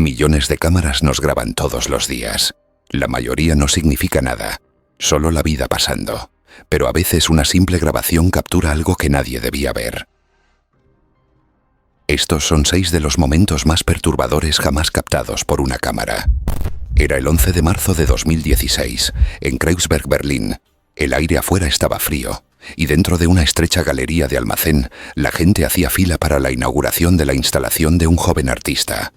Millones de cámaras nos graban todos los días. La mayoría no significa nada, solo la vida pasando. Pero a veces una simple grabación captura algo que nadie debía ver. Estos son 6 de los momentos más perturbadores jamás captados por una cámara. Era el 11 de marzo de 2016, en Kreuzberg, Berlín. El aire afuera estaba frío, y dentro de una estrecha galería de almacén, la gente hacía fila para la inauguración de la instalación de un joven artista.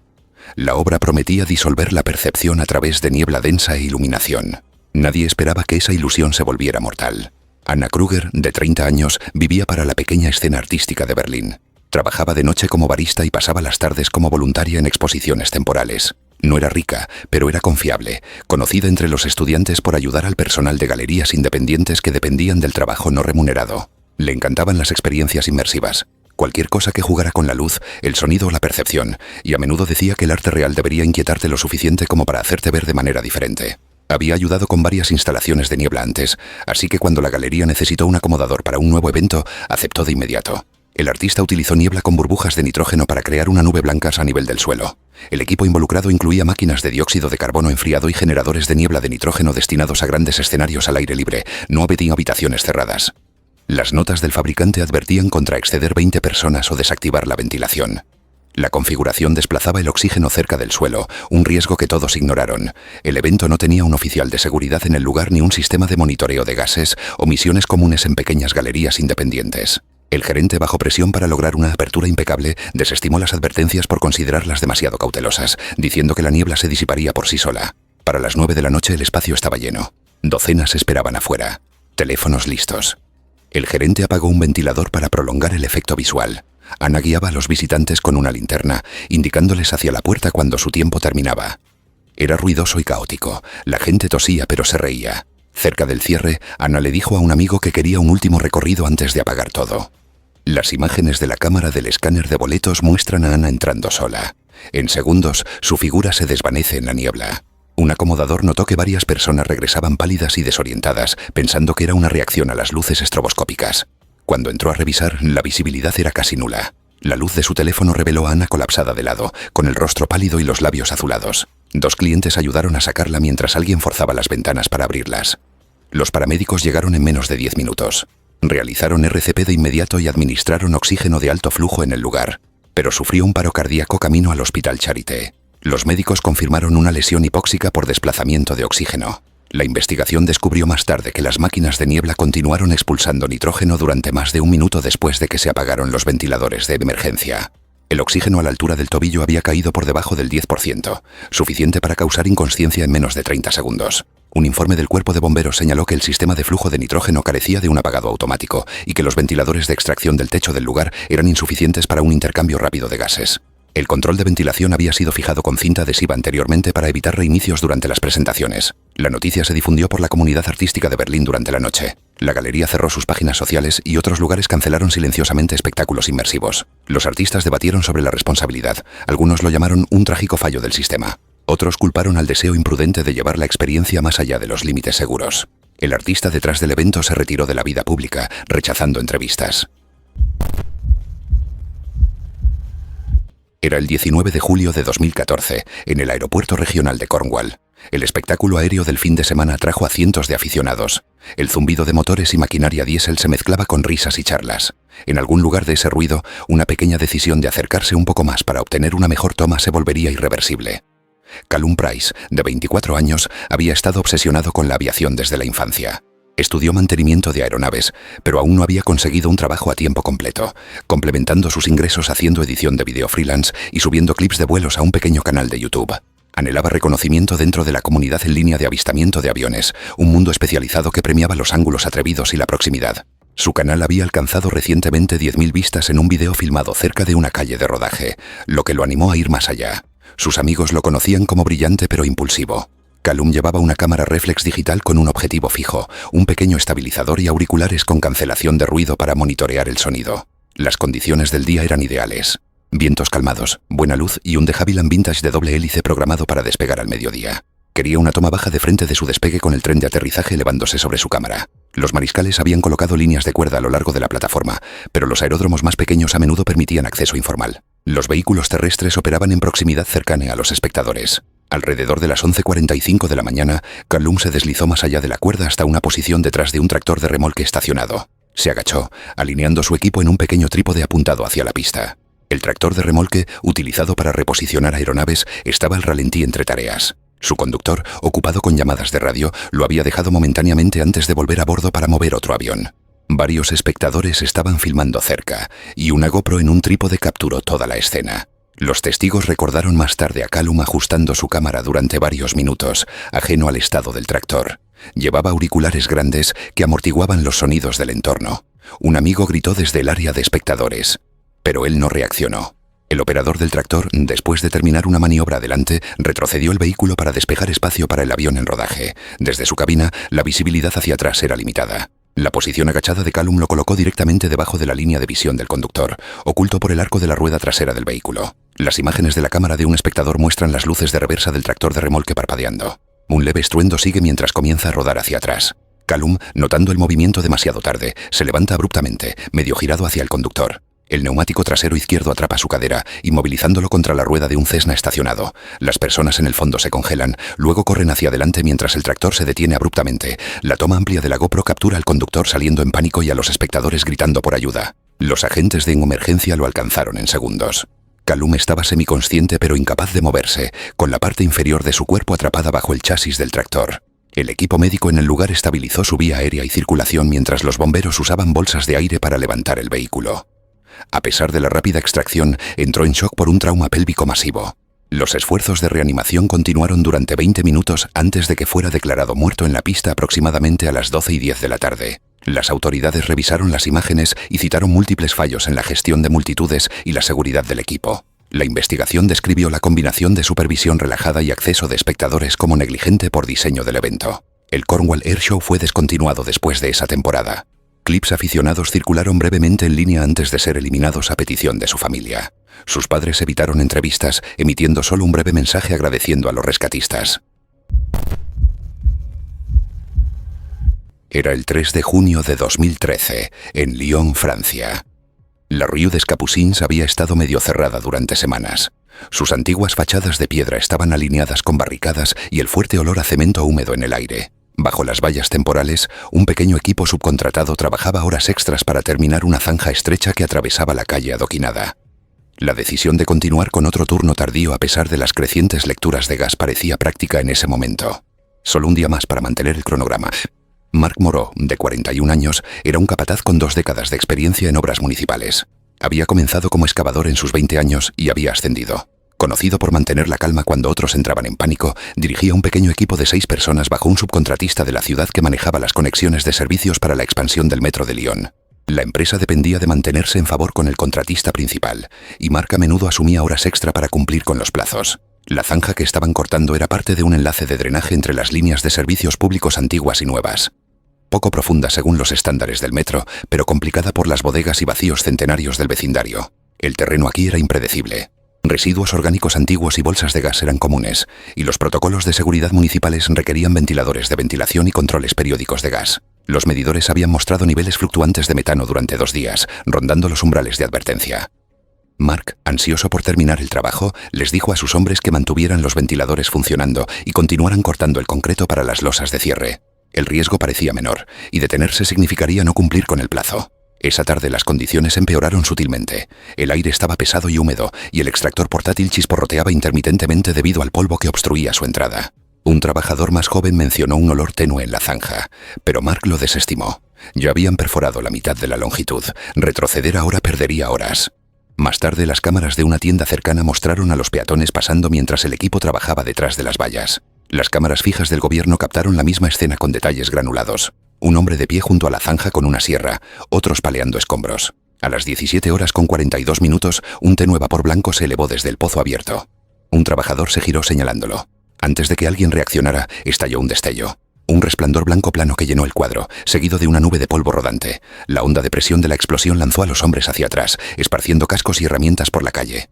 La obra prometía disolver la percepción a través de niebla densa e iluminación. Nadie esperaba que esa ilusión se volviera mortal. Anna Kruger, de 30 años, vivía para la pequeña escena artística de Berlín. Trabajaba de noche como barista y pasaba las tardes como voluntaria en exposiciones temporales. No era rica, pero era confiable, conocida entre los estudiantes por ayudar al personal de galerías independientes que dependían del trabajo no remunerado. Le encantaban las experiencias inmersivas. Cualquier cosa que jugara con la luz, el sonido o la percepción, y a menudo decía que el arte real debería inquietarte lo suficiente como para hacerte ver de manera diferente. Había ayudado con varias instalaciones de niebla antes, así que cuando la galería necesitó un acomodador para un nuevo evento, aceptó de inmediato. El artista utilizó niebla con burbujas de nitrógeno para crear una nube blanca a nivel del suelo. El equipo involucrado incluía máquinas de dióxido de carbono enfriado y generadores de niebla de nitrógeno destinados a grandes escenarios al aire libre, no había habitaciones cerradas. Las notas del fabricante advertían contra exceder 20 personas o desactivar la ventilación. La configuración desplazaba el oxígeno cerca del suelo, un riesgo que todos ignoraron. El evento no tenía un oficial de seguridad en el lugar ni un sistema de monitoreo de gases o misiones comunes en pequeñas galerías independientes. El gerente, bajo presión para lograr una apertura impecable, desestimó las advertencias por considerarlas demasiado cautelosas, diciendo que la niebla se disiparía por sí sola. Para las 9 de la noche el espacio estaba lleno. Docenas esperaban afuera. Teléfonos listos. El gerente apagó un ventilador para prolongar el efecto visual. Ana guiaba a los visitantes con una linterna, indicándoles hacia la puerta cuando su tiempo terminaba. Era ruidoso y caótico. La gente tosía pero se reía. Cerca del cierre, Ana le dijo a un amigo que quería un último recorrido antes de apagar todo. Las imágenes de la cámara del escáner de boletos muestran a Ana entrando sola. En segundos, su figura se desvanece en la niebla. Un acomodador notó que varias personas regresaban pálidas y desorientadas, pensando que era una reacción a las luces estroboscópicas. Cuando entró a revisar, la visibilidad era casi nula. La luz de su teléfono reveló a Ana colapsada de lado, con el rostro pálido y los labios azulados. 2 clientes ayudaron a sacarla mientras alguien forzaba las ventanas para abrirlas. Los paramédicos llegaron en menos de 10 minutos. Realizaron RCP de inmediato y administraron oxígeno de alto flujo en el lugar, pero sufrió un paro cardíaco camino al Hospital Charité. Los médicos confirmaron una lesión hipóxica por desplazamiento de oxígeno. La investigación descubrió más tarde que las máquinas de niebla continuaron expulsando nitrógeno durante más de 1 minuto después de que se apagaron los ventiladores de emergencia. El oxígeno a la altura del tobillo había caído por debajo del 10%, suficiente para causar inconsciencia en menos de 30 segundos. Un informe del cuerpo de bomberos señaló que el sistema de flujo de nitrógeno carecía de un apagado automático y que los ventiladores de extracción del techo del lugar eran insuficientes para un intercambio rápido de gases. El control de ventilación había sido fijado con cinta adhesiva anteriormente para evitar reinicios durante las presentaciones. La noticia se difundió por la comunidad artística de Berlín durante la noche. La galería cerró sus páginas sociales y otros lugares cancelaron silenciosamente espectáculos inmersivos. Los artistas debatieron sobre la responsabilidad. Algunos lo llamaron un trágico fallo del sistema. Otros culparon al deseo imprudente de llevar la experiencia más allá de los límites seguros. El artista detrás del evento se retiró de la vida pública, rechazando entrevistas. Era el 19 de julio de 2014, en el aeropuerto regional de Cornwall. El espectáculo aéreo del fin de semana atrajo a cientos de aficionados. El zumbido de motores y maquinaria diésel se mezclaba con risas y charlas. En algún lugar de ese ruido, una pequeña decisión de acercarse un poco más para obtener una mejor toma se volvería irreversible. Callum Price, de 24 años, había estado obsesionado con la aviación desde la infancia. Estudió mantenimiento de aeronaves, pero aún no había conseguido un trabajo a tiempo completo, complementando sus ingresos haciendo edición de video freelance y subiendo clips de vuelos a un pequeño canal de YouTube. Anhelaba reconocimiento dentro de la comunidad en línea de avistamiento de aviones, un mundo especializado que premiaba los ángulos atrevidos y la proximidad. Su canal había alcanzado recientemente 10.000 vistas en un video filmado cerca de una calle de rodaje, lo que lo animó a ir más allá. Sus amigos lo conocían como brillante pero impulsivo. Callum llevaba una cámara reflex digital con un objetivo fijo, un pequeño estabilizador y auriculares con cancelación de ruido para monitorear el sonido. Las condiciones del día eran ideales. Vientos calmados, buena luz y un de Havilland Vintage de doble hélice programado para despegar al mediodía. Quería una toma baja de frente de su despegue con el tren de aterrizaje elevándose sobre su cámara. Los mariscales habían colocado líneas de cuerda a lo largo de la plataforma, pero los aeródromos más pequeños a menudo permitían acceso informal. Los vehículos terrestres operaban en proximidad cercana a los espectadores. Alrededor de las 11:45 de la mañana, Callum se deslizó más allá de la cuerda hasta una posición detrás de un tractor de remolque estacionado. Se agachó, alineando su equipo en un pequeño trípode apuntado hacia la pista. El tractor de remolque, utilizado para reposicionar aeronaves, estaba al ralentí entre tareas. Su conductor, ocupado con llamadas de radio, lo había dejado momentáneamente antes de volver a bordo para mover otro avión. Varios espectadores estaban filmando cerca, y una GoPro en un trípode capturó toda la escena. Los testigos recordaron más tarde a Callum ajustando su cámara durante varios minutos, ajeno al estado del tractor. Llevaba auriculares grandes que amortiguaban los sonidos del entorno. Un amigo gritó desde el área de espectadores, pero él no reaccionó. El operador del tractor, después de terminar una maniobra adelante, retrocedió el vehículo para despejar espacio para el avión en rodaje. Desde su cabina, la visibilidad hacia atrás era limitada. La posición agachada de Callum lo colocó directamente debajo de la línea de visión del conductor, oculto por el arco de la rueda trasera del vehículo. Las imágenes de la cámara de un espectador muestran las luces de reversa del tractor de remolque parpadeando. Un leve estruendo sigue mientras comienza a rodar hacia atrás. Callum, notando el movimiento demasiado tarde, se levanta abruptamente, medio girado hacia el conductor. El neumático trasero izquierdo atrapa su cadera, inmovilizándolo contra la rueda de un Cessna estacionado. Las personas en el fondo se congelan, luego corren hacia adelante mientras el tractor se detiene abruptamente. La toma amplia de la GoPro captura al conductor saliendo en pánico y a los espectadores gritando por ayuda. Los agentes de emergencia lo alcanzaron en segundos. Callum estaba semiconsciente pero incapaz de moverse, con la parte inferior de su cuerpo atrapada bajo el chasis del tractor. El equipo médico en el lugar estabilizó su vía aérea y circulación mientras los bomberos usaban bolsas de aire para levantar el vehículo. A pesar de la rápida extracción, entró en shock por un trauma pélvico masivo. Los esfuerzos de reanimación continuaron durante 20 minutos antes de que fuera declarado muerto en la pista aproximadamente a las 12:10 de la tarde. Las autoridades revisaron las imágenes y citaron múltiples fallos en la gestión de multitudes y la seguridad del equipo. La investigación describió la combinación de supervisión relajada y acceso de espectadores como negligente por diseño del evento. El Cornwall Air Show fue descontinuado después de esa temporada. Clips aficionados circularon brevemente en línea antes de ser eliminados a petición de su familia. Sus padres evitaron entrevistas, emitiendo solo un breve mensaje agradeciendo a los rescatistas. Era el 3 de junio de 2013, en Lyon, Francia. La Rue des Capucines había estado medio cerrada durante semanas. Sus antiguas fachadas de piedra estaban alineadas con barricadas y el fuerte olor a cemento húmedo en el aire. Bajo las vallas temporales, un pequeño equipo subcontratado trabajaba horas extras para terminar una zanja estrecha que atravesaba la calle adoquinada. La decisión de continuar con otro turno tardío a pesar de las crecientes lecturas de gas parecía práctica en ese momento. Solo un día más para mantener el cronograma. Marc Moreau, de 41 años, era un capataz con 2 décadas de experiencia en obras municipales. Había comenzado como excavador en sus 20 años y había ascendido. Conocido por mantener la calma cuando otros entraban en pánico, dirigía un pequeño equipo de 6 personas bajo un subcontratista de la ciudad que manejaba las conexiones de servicios para la expansión del metro de Lyon. La empresa dependía de mantenerse en favor con el contratista principal, y Marc a menudo asumía horas extra para cumplir con los plazos. La zanja que estaban cortando era parte de un enlace de drenaje entre las líneas de servicios públicos antiguas y nuevas. Poco profunda según los estándares del metro, pero complicada por las bodegas y vacíos centenarios del vecindario. El terreno aquí era impredecible. Residuos orgánicos antiguos y bolsas de gas eran comunes, y los protocolos de seguridad municipales requerían ventiladores de ventilación y controles periódicos de gas. Los medidores habían mostrado niveles fluctuantes de metano durante 2 días, rondando los umbrales de advertencia. Marc, ansioso por terminar el trabajo, les dijo a sus hombres que mantuvieran los ventiladores funcionando y continuaran cortando el concreto para las losas de cierre. El riesgo parecía menor, y detenerse significaría no cumplir con el plazo. Esa tarde las condiciones empeoraron sutilmente. El aire estaba pesado y húmedo, y el extractor portátil chisporroteaba intermitentemente debido al polvo que obstruía su entrada. Un trabajador más joven mencionó un olor tenue en la zanja, pero Marc lo desestimó. Ya habían perforado la mitad de la longitud. Retroceder ahora perdería horas. Más tarde, las cámaras de una tienda cercana mostraron a los peatones pasando mientras el equipo trabajaba detrás de las vallas. Las cámaras fijas del gobierno captaron la misma escena con detalles granulados. Un hombre de pie junto a la zanja con una sierra, otros paleando escombros. A las 17:42, un tenue vapor blanco se elevó desde el pozo abierto. Un trabajador se giró señalándolo. Antes de que alguien reaccionara, estalló un destello. Un resplandor blanco plano que llenó el cuadro, seguido de una nube de polvo rodante. La onda de presión de la explosión lanzó a los hombres hacia atrás, esparciendo cascos y herramientas por la calle.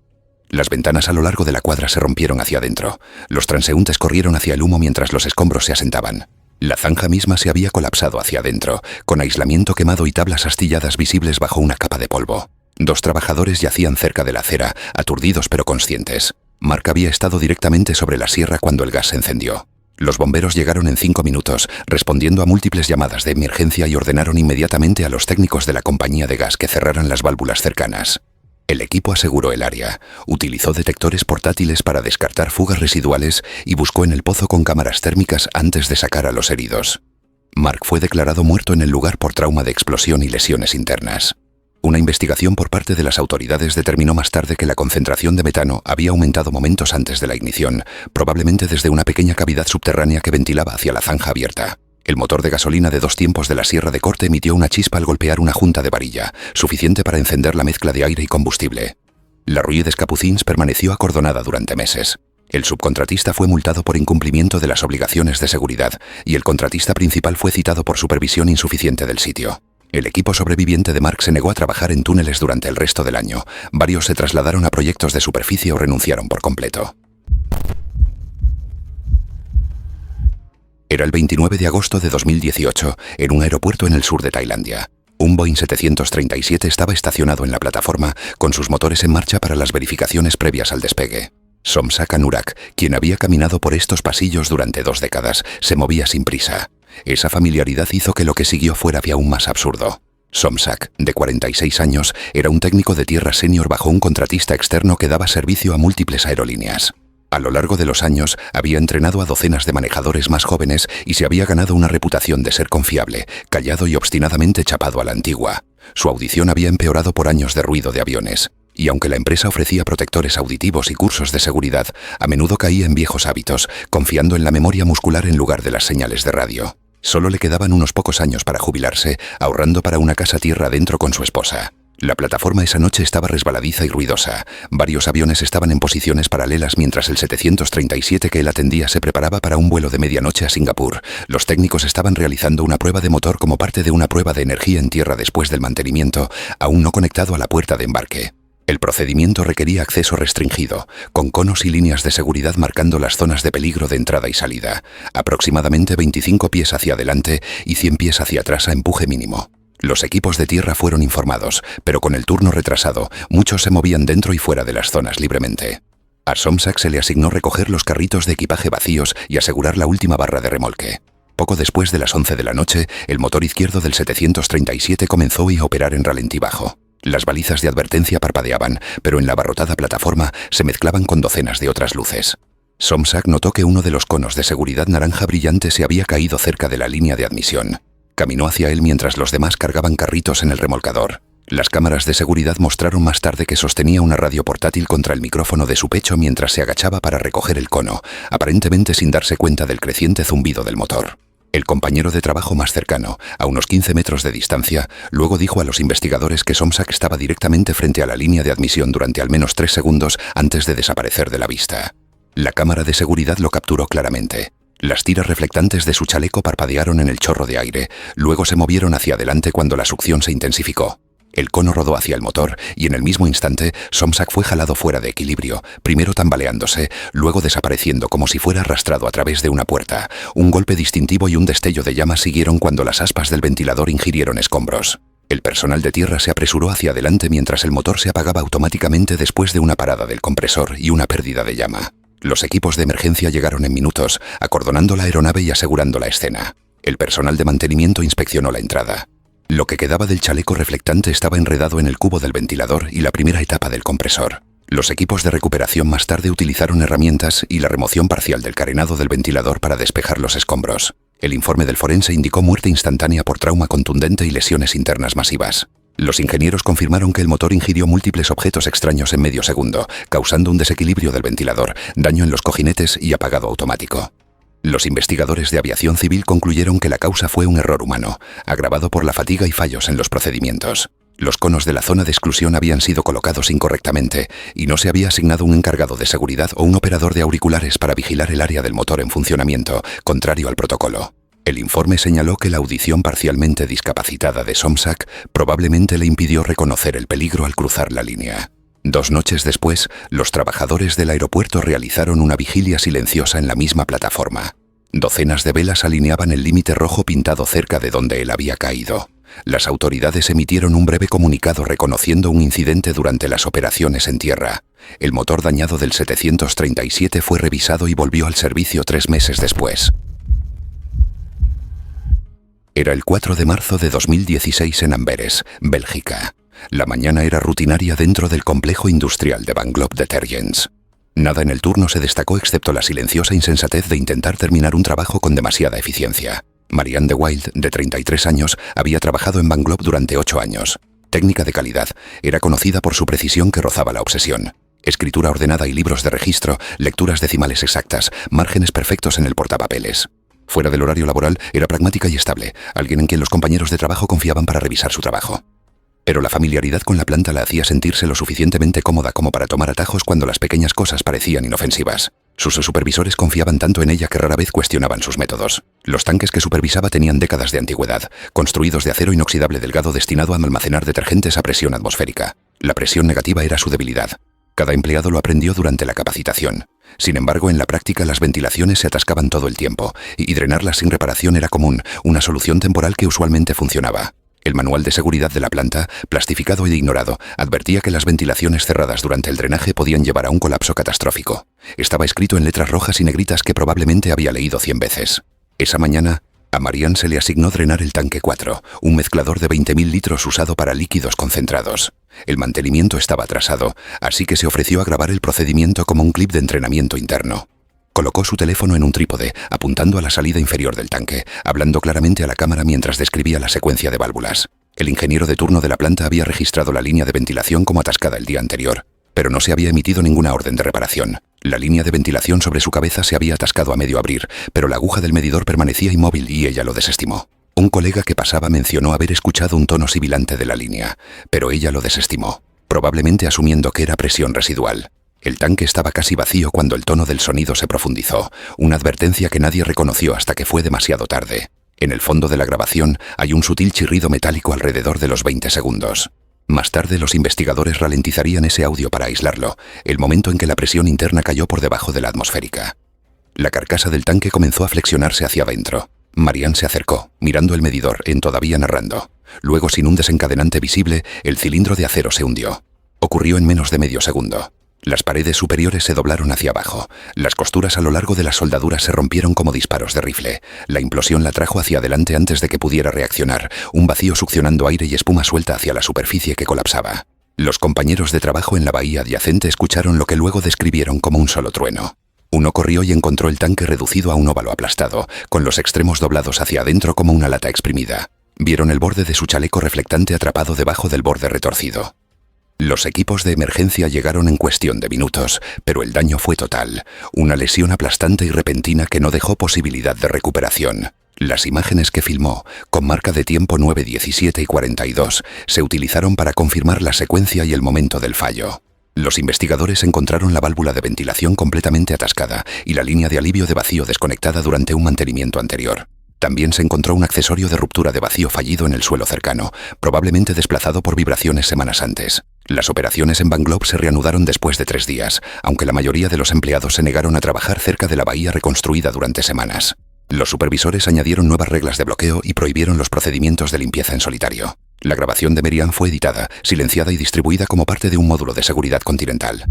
Las ventanas a lo largo de la cuadra se rompieron hacia adentro. Los transeúntes corrieron hacia el humo mientras los escombros se asentaban. La zanja misma se había colapsado hacia adentro, con aislamiento quemado y tablas astilladas visibles bajo una capa de polvo. Dos trabajadores yacían cerca de la acera, aturdidos pero conscientes. Mark había estado directamente sobre la sierra cuando el gas se encendió. Los bomberos llegaron en 5 minutos, respondiendo a múltiples llamadas de emergencia y ordenaron inmediatamente a los técnicos de la compañía de gas que cerraran las válvulas cercanas. El equipo aseguró el área, utilizó detectores portátiles para descartar fugas residuales y buscó en el pozo con cámaras térmicas antes de sacar a los heridos. Mark fue declarado muerto en el lugar por trauma de explosión y lesiones internas. Una investigación por parte de las autoridades determinó más tarde que la concentración de metano había aumentado momentos antes de la ignición, probablemente desde una pequeña cavidad subterránea que ventilaba hacia la zanja abierta. El motor de gasolina de 2 tiempos de la sierra de corte emitió una chispa al golpear una junta de varilla, suficiente para encender la mezcla de aire y combustible. La Rue des Capucines permaneció acordonada durante meses. El subcontratista fue multado por incumplimiento de las obligaciones de seguridad y el contratista principal fue citado por supervisión insuficiente del sitio. El equipo sobreviviente de Mark se negó a trabajar en túneles durante el resto del año. Varios se trasladaron a proyectos de superficie o renunciaron por completo. Era el 29 de agosto de 2018, en un aeropuerto en el sur de Tailandia. Un Boeing 737 estaba estacionado en la plataforma, con sus motores en marcha para las verificaciones previas al despegue. Somsak Anurak, quien había caminado por estos pasillos durante 2 décadas, se movía sin prisa. Esa familiaridad hizo que lo que siguió fuera aún más absurdo. Somsak, de 46 años, era un técnico de tierra senior bajo un contratista externo que daba servicio a múltiples aerolíneas. A lo largo de los años, había entrenado a docenas de manejadores más jóvenes y se había ganado una reputación de ser confiable, callado y obstinadamente chapado a la antigua. Su audición había empeorado por años de ruido de aviones. Y aunque la empresa ofrecía protectores auditivos y cursos de seguridad, a menudo caía en viejos hábitos, confiando en la memoria muscular en lugar de las señales de radio. Solo le quedaban unos pocos años para jubilarse, ahorrando para una casa tierra adentro con su esposa. La plataforma esa noche estaba resbaladiza y ruidosa. Varios aviones estaban en posiciones paralelas mientras el 737 que él atendía se preparaba para un vuelo de medianoche a Singapur. Los técnicos estaban realizando una prueba de motor como parte de una prueba de energía en tierra después del mantenimiento, aún no conectado a la puerta de embarque. El procedimiento requería acceso restringido, con conos y líneas de seguridad marcando las zonas de peligro de entrada y salida, aproximadamente 25 pies hacia adelante y 100 pies hacia atrás a empuje mínimo. Los equipos de tierra fueron informados, pero con el turno retrasado, muchos se movían dentro y fuera de las zonas libremente. A Somsak se le asignó recoger los carritos de equipaje vacíos y asegurar la última barra de remolque. Poco después de las 11 de la noche, el motor izquierdo del 737 comenzó a operar en ralentí bajo. Las balizas de advertencia parpadeaban, pero en la abarrotada plataforma se mezclaban con docenas de otras luces. Somsak notó que uno de los conos de seguridad naranja brillante se había caído cerca de la línea de admisión. Caminó hacia él mientras los demás cargaban carritos en el remolcador. Las cámaras de seguridad mostraron más tarde que sostenía una radio portátil contra el micrófono de su pecho mientras se agachaba para recoger el cono, aparentemente sin darse cuenta del creciente zumbido del motor. El compañero de trabajo más cercano, a unos 15 metros de distancia, luego dijo a los investigadores que Somsak estaba directamente frente a la línea de admisión durante al menos 3 segundos antes de desaparecer de la vista. La cámara de seguridad lo capturó claramente. Las tiras reflectantes de su chaleco parpadearon en el chorro de aire, luego se movieron hacia adelante cuando la succión se intensificó. El cono rodó hacia el motor y en el mismo instante Somsak fue jalado fuera de equilibrio, primero tambaleándose, luego desapareciendo como si fuera arrastrado a través de una puerta. Un golpe distintivo y un destello de llamas siguieron cuando las aspas del ventilador ingirieron escombros. El personal de tierra se apresuró hacia adelante mientras el motor se apagaba automáticamente después de una parada del compresor y una pérdida de llama. Los equipos de emergencia llegaron en minutos, acordonando la aeronave y asegurando la escena. El personal de mantenimiento inspeccionó la entrada. Lo que quedaba del chaleco reflectante estaba enredado en el cubo del ventilador y la primera etapa del compresor. Los equipos de recuperación más tarde utilizaron herramientas y la remoción parcial del carenado del ventilador para despejar los escombros. El informe del forense indicó muerte instantánea por trauma contundente y lesiones internas masivas. Los ingenieros confirmaron que el motor ingirió múltiples objetos extraños en medio segundo, causando un desequilibrio del ventilador, daño en los cojinetes y apagado automático. Los investigadores de aviación civil concluyeron que la causa fue un error humano, agravado por la fatiga y fallos en los procedimientos. Los conos de la zona de exclusión habían sido colocados incorrectamente y no se había asignado un encargado de seguridad o un operador de auriculares para vigilar el área del motor en funcionamiento, contrario al protocolo. El informe señaló que la audición parcialmente discapacitada de Somsak probablemente le impidió reconocer el peligro al cruzar la línea. 2 noches después, los trabajadores del aeropuerto realizaron una vigilia silenciosa en la misma plataforma. Docenas de velas alineaban el límite rojo pintado cerca de donde él había caído. Las autoridades emitieron un breve comunicado reconociendo un incidente durante las operaciones en tierra. El motor dañado del 737 fue revisado y volvió al servicio 3 meses después. Era el 4 de marzo de 2016 en Amberes, Bélgica. La mañana era rutinaria dentro del complejo industrial de Van Globe Detergents. Nada en el turno se destacó excepto la silenciosa insensatez de intentar terminar un trabajo con demasiada eficiencia. Marianne de Wild, de 33 años, había trabajado en Van Globe durante 8 años. Técnica de calidad, era conocida por su precisión que rozaba la obsesión. Escritura ordenada y libros de registro, lecturas decimales exactas, márgenes perfectos en el portapapeles. Fuera del horario laboral, era pragmática y estable, alguien en quien los compañeros de trabajo confiaban para revisar su trabajo. Pero la familiaridad con la planta la hacía sentirse lo suficientemente cómoda como para tomar atajos cuando las pequeñas cosas parecían inofensivas. Sus supervisores confiaban tanto en ella que rara vez cuestionaban sus métodos. Los tanques que supervisaba tenían décadas de antigüedad, construidos de acero inoxidable delgado destinado a almacenar detergentes a presión atmosférica. La presión negativa era su debilidad. Cada empleado lo aprendió durante la capacitación. Sin embargo, en la práctica las ventilaciones se atascaban todo el tiempo, y drenarlas sin reparación era común, una solución temporal que usualmente funcionaba. El manual de seguridad de la planta, plastificado y ignorado, advertía que las ventilaciones cerradas durante el drenaje podían llevar a un colapso catastrófico. Estaba escrito en letras rojas y negritas que probablemente había leído 100 veces. Esa mañana, a Marianne se le asignó drenar el tanque 4, un mezclador de 20.000 litros usado para líquidos concentrados. El mantenimiento estaba atrasado, así que se ofreció a grabar el procedimiento como un clip de entrenamiento interno. Colocó su teléfono en un trípode, apuntando a la salida inferior del tanque, hablando claramente a la cámara mientras describía la secuencia de válvulas. El ingeniero de turno de la planta había registrado la línea de ventilación como atascada el día anterior, pero no se había emitido ninguna orden de reparación. La línea de ventilación sobre su cabeza se había atascado a medio abrir, pero la aguja del medidor permanecía inmóvil y ella lo desestimó. Un colega que pasaba mencionó haber escuchado un tono sibilante de la línea, pero ella lo desestimó, probablemente asumiendo que era presión residual. El tanque estaba casi vacío cuando el tono del sonido se profundizó, una advertencia que nadie reconoció hasta que fue demasiado tarde. En el fondo de la grabación hay un sutil chirrido metálico alrededor de los 20 segundos. Más tarde los investigadores ralentizarían ese audio para aislarlo, el momento en que la presión interna cayó por debajo de la atmosférica. La carcasa del tanque comenzó a flexionarse hacia adentro. Marianne se acercó, mirando el medidor, todavía narrando. Luego, sin un desencadenante visible, el cilindro de acero se hundió. Ocurrió en menos de medio segundo. Las paredes superiores se doblaron hacia abajo. Las costuras a lo largo de las soldaduras se rompieron como disparos de rifle. La implosión la trajo hacia adelante antes de que pudiera reaccionar, un vacío succionando aire y espuma suelta hacia la superficie que colapsaba. Los compañeros de trabajo en la bahía adyacente escucharon lo que luego describieron como un solo trueno. Uno corrió y encontró el tanque reducido a un óvalo aplastado, con los extremos doblados hacia adentro como una lata exprimida. Vieron el borde de su chaleco reflectante atrapado debajo del borde retorcido. Los equipos de emergencia llegaron en cuestión de minutos, pero el daño fue total, una lesión aplastante y repentina que no dejó posibilidad de recuperación. Las imágenes que filmó, con marca de tiempo 9:17 y 42, se utilizaron para confirmar la secuencia y el momento del fallo. Los investigadores encontraron la válvula de ventilación completamente atascada y la línea de alivio de vacío desconectada durante un mantenimiento anterior. También se encontró un accesorio de ruptura de vacío fallido en el suelo cercano, probablemente desplazado por vibraciones semanas antes. Las operaciones en Van Globe se reanudaron después de 3 días, aunque la mayoría de los empleados se negaron a trabajar cerca de la bahía reconstruida durante semanas. Los supervisores añadieron nuevas reglas de bloqueo y prohibieron los procedimientos de limpieza en solitario. La grabación de Marianne fue editada, silenciada y distribuida como parte de un módulo de seguridad continental.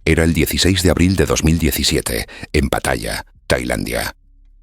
Era el 16 de abril de 2017, en Pattaya, Tailandia.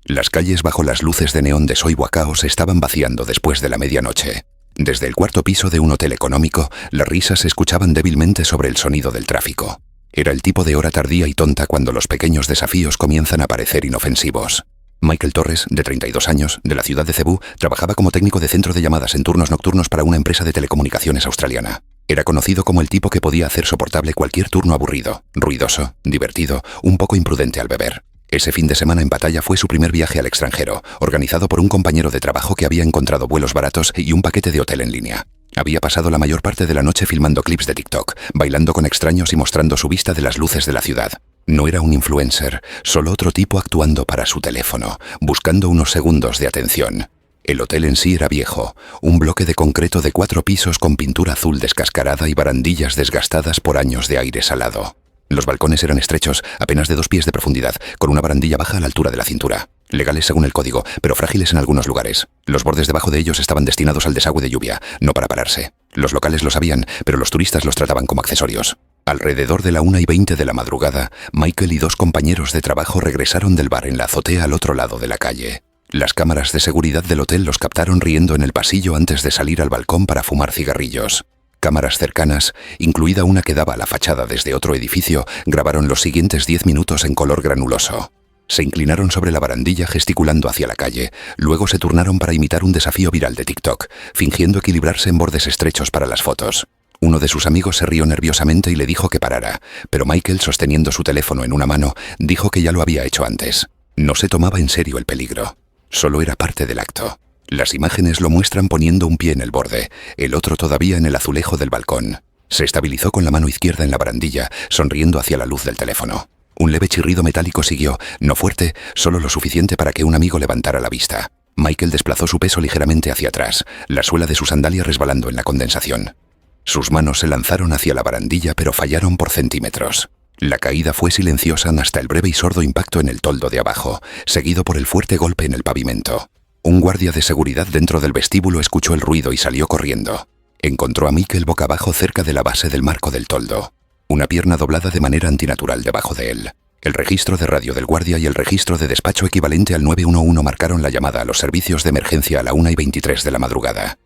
Las calles bajo las luces de neón de Soi Buakhao se estaban vaciando después de la medianoche. Desde el 4º piso de un hotel económico, las risas se escuchaban débilmente sobre el sonido del tráfico. Era el tipo de hora tardía y tonta cuando los pequeños desafíos comienzan a parecer inofensivos. Michael Torres, de 32 años, de la ciudad de Cebú, trabajaba como técnico de centro de llamadas en turnos nocturnos para una empresa de telecomunicaciones australiana. Era conocido como el tipo que podía hacer soportable cualquier turno aburrido, ruidoso, divertido, un poco imprudente al beber. Ese fin de semana en Pattaya fue su primer viaje al extranjero, organizado por un compañero de trabajo que había encontrado vuelos baratos y un paquete de hotel en línea. Había pasado la mayor parte de la noche filmando clips de TikTok, bailando con extraños y mostrando su vista de las luces de la ciudad. No era un influencer, solo otro tipo actuando para su teléfono, buscando unos segundos de atención. El hotel en sí era viejo, un bloque de concreto de 4 pisos con pintura azul descascarada y barandillas desgastadas por años de aire salado. Los balcones eran estrechos, apenas de 2 pies de profundidad, con una barandilla baja a la altura de la cintura. Legales según el código, pero frágiles en algunos lugares. Los bordes debajo de ellos estaban destinados al desagüe de lluvia, no para pararse. Los locales lo sabían, pero los turistas los trataban como accesorios. Alrededor de la 1:20 de la madrugada, Michael y 2 compañeros de trabajo regresaron del bar en la azotea al otro lado de la calle. Las cámaras de seguridad del hotel los captaron riendo en el pasillo antes de salir al balcón para fumar cigarrillos. Cámaras cercanas, incluida una que daba a la fachada desde otro edificio, grabaron los siguientes 10 minutos en color granuloso. Se inclinaron sobre la barandilla gesticulando hacia la calle, luego se turnaron para imitar un desafío viral de TikTok, fingiendo equilibrarse en bordes estrechos para las fotos. Uno de sus amigos se rió nerviosamente y le dijo que parara, pero Michael, sosteniendo su teléfono en una mano, dijo que ya lo había hecho antes. No se tomaba en serio el peligro. Solo era parte del acto. Las imágenes lo muestran poniendo un pie en el borde, el otro todavía en el azulejo del balcón. Se estabilizó con la mano izquierda en la barandilla, sonriendo hacia la luz del teléfono. Un leve chirrido metálico siguió, no fuerte, solo lo suficiente para que un amigo levantara la vista. Michael desplazó su peso ligeramente hacia atrás, la suela de su sandalia resbalando en la condensación. Sus manos se lanzaron hacia la barandilla, pero fallaron por centímetros. La caída fue silenciosa hasta el breve y sordo impacto en el toldo de abajo, seguido por el fuerte golpe en el pavimento. Un guardia de seguridad dentro del vestíbulo escuchó el ruido y salió corriendo. Encontró a Michael boca abajo cerca de la base del marco del toldo. Una pierna doblada de manera antinatural debajo de él. El registro de radio del guardia y el registro de despacho equivalente al 911 marcaron la llamada a los servicios de emergencia a la 1:23 de la madrugada.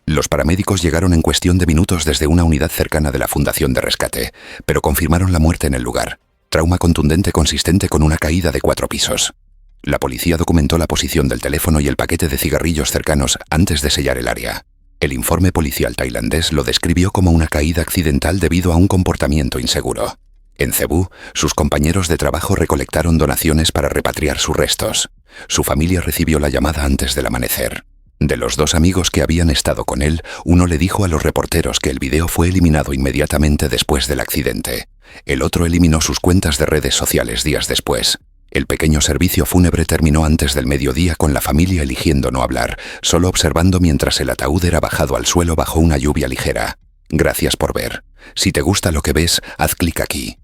Los paramédicos llegaron en cuestión de minutos desde una unidad cercana de la Fundación de Rescate, pero confirmaron la muerte en el lugar. Trauma contundente consistente con una caída de 4 pisos. La policía documentó la posición del teléfono y el paquete de cigarrillos cercanos antes de sellar el área. El informe policial tailandés lo describió como una caída accidental debido a un comportamiento inseguro. En Cebú, sus compañeros de trabajo recolectaron donaciones para repatriar sus restos. Su familia recibió la llamada antes del amanecer. De los 2 amigos que habían estado con él, uno le dijo a los reporteros que el video fue eliminado inmediatamente después del accidente. El otro eliminó sus cuentas de redes sociales días después. El pequeño servicio fúnebre terminó antes del mediodía con la familia eligiendo no hablar, solo observando mientras el ataúd era bajado al suelo bajo una lluvia ligera. Gracias por ver. Si te gusta lo que ves, haz clic aquí.